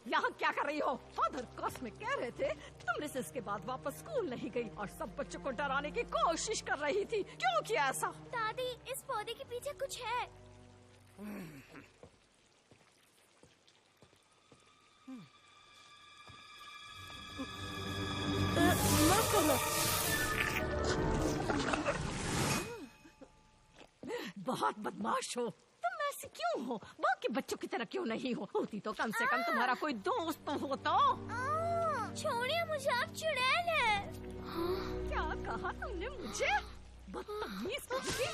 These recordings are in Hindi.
यहाँ क्या कर रही हो? फादर कॉस में कह रहे थे तुम रिसेस के बाद वापस स्कूल नहीं गई और सब बच्चों को डराने की कोशिश कर रही थी। क्यों किया ऐसा? दादी, इस पौधे के पीछे कुछ है। माफ करना। बहुत बदमाश हो तुम। ऐसी क्यों हो? बाकी बच्चों की तरह क्यों नहीं हो? होती तो कम से कम तुम्हारा कोई दोस्त तो होता। छोड़िए मुझे, आप चुड़ैल है। क्या कहा तुमने मुझे? बदतमीज कहती हूँ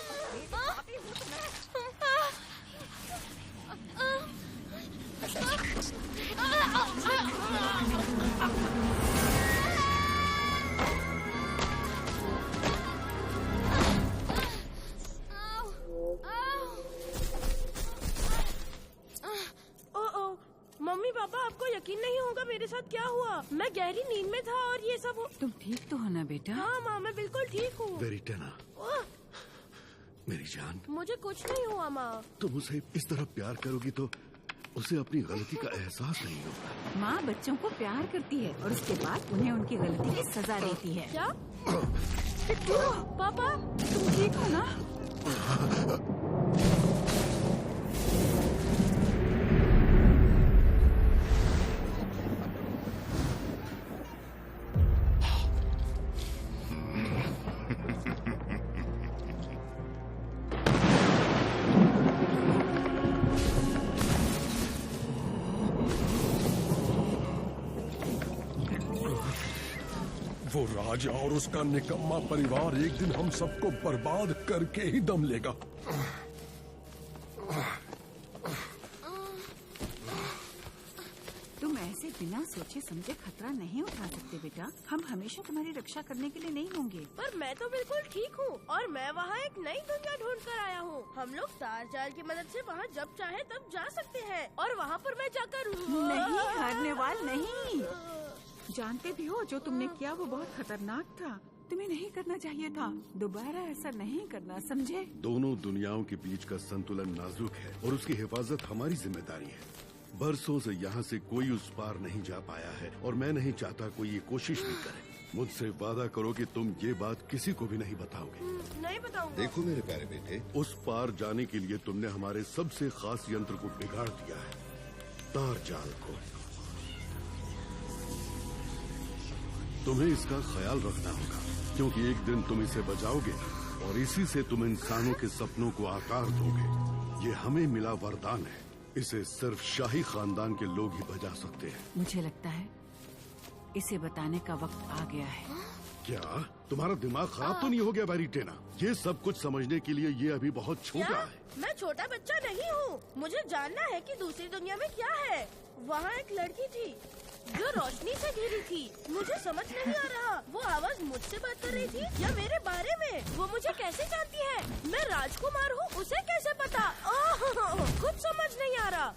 मम्मी पापा, आपको यकीन नहीं होगा मेरे साथ क्या हुआ। मैं गहरी नींद में था और ये सब तुम ठीक तो हो ना बेटा? हाँ माँ, मैं बिल्कुल ठीक हूँ। वेरिटेना, मेरी जान, मुझे कुछ नहीं हुआ माँ। तुम उसे इस तरह प्यार करोगी तो उसे अपनी गलती का एहसास नहीं होगा। माँ बच्चों को प्यार करती है और उसके बाद उन्हें उनकी गलती की सजा देती है। क्या? पापा, तुम ठीक हो ना? वो राजा और उसका निकम्मा परिवार एक दिन हम सबको बर्बाद करके ही दम लेगा। तुम ऐसे बिना सोचे समझे खतरा नहीं उठा सकते बेटा। हम हमेशा तुम्हारी रक्षा करने के लिए नहीं होंगे। पर मैं तो बिल्कुल ठीक हूँ और मैं वहाँ एक नई दुनिया ढूंढ कर आया हूँ। हम लोग तार जाल की मदद से वहाँ जब चाहे तब जा सकते हैं और वहाँ पर मैं जाकर नहीं, हारने वाल नहीं। जानते भी हो जो तुमने किया वो बहुत खतरनाक था। तुम्हें नहीं करना चाहिए था। दोबारा ऐसा नहीं करना, समझे? दोनों दुनियाओं के बीच का संतुलन नाजुक है और उसकी हिफाजत हमारी जिम्मेदारी है। बरसों से यहाँ से कोई उस पार नहीं जा पाया है और मैं नहीं चाहता कोई ये कोशिश भी करे। मुझसे वादा करो कि तुम ये बात किसी को भी नहीं बताओगे। नहीं बताऊंगा। देखो मेरे प्यारे बेटे, उस पार जाने के लिए तुमने हमारे सबसे खास यंत्र को बिगाड़ दिया है, तार जाल को। तुम्हें इसका ख्याल रखना होगा क्योंकि एक दिन तुम इसे बचाओगे और इसी से तुम इंसानों के सपनों को आकार दोगे। ये हमें मिला वरदान है। इसे सिर्फ शाही खानदान के लोग ही बजा सकते हैं। मुझे लगता है इसे बताने का वक्त आ गया है। क्या तुम्हारा दिमाग खराब तो नहीं हो गया वेरिटेना? ये सब कुछ समझने के लिए ये अभी बहुत छोटा क्या? है। मैं छोटा बच्चा नहीं हूँ। मुझे जानना है कि दूसरी दुनिया में क्या है। वहाँ एक लड़की थी जो रोशनी से घिरी थी। मुझे समझ नहीं आ रहा वो आवाज मुझसे बात कर रही थी या मेरे बारे में। वो मुझे कैसे जानती है? मैं राजकुमार हूँ, उसे कैसे पता? कुछ समझ नहीं आ रहा।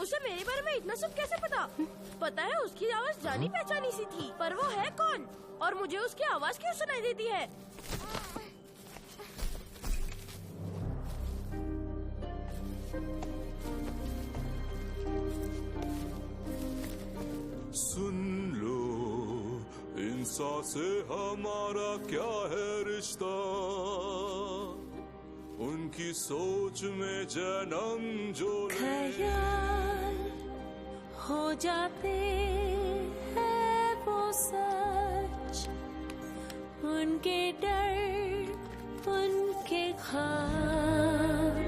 उसे मेरे बारे में इतना सब कैसे पता? पता है उसकी आवाज जानी पहचानी सी थी, पर वो है कौन और मुझे उसकी आवाज क्यों सुनाई देती है? सुन लो, इंसान से हमारा क्या है रिश्ता, उनकी सोच में जन्म जो ख्याल हो जाते हैं वो सच, उनके डर उनके ख्वाब।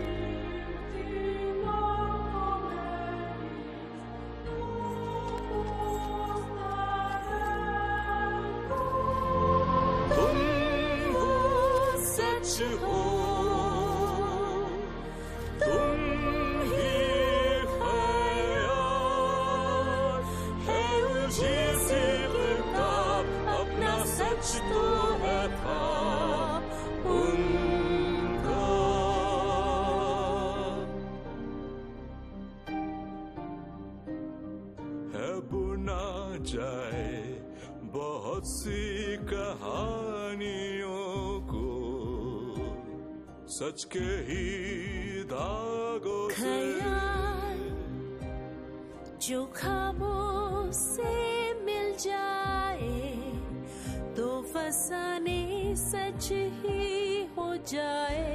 हो तुम ही ख्याल है, उलझी सी किताब अपना सच तो है था उनका। है बुना जाए बहुत सी कहानियों को, सच के ही धागों से ख्याल जो ख्वाबों से मिल जाए तो फसाने सच ही हो जाए।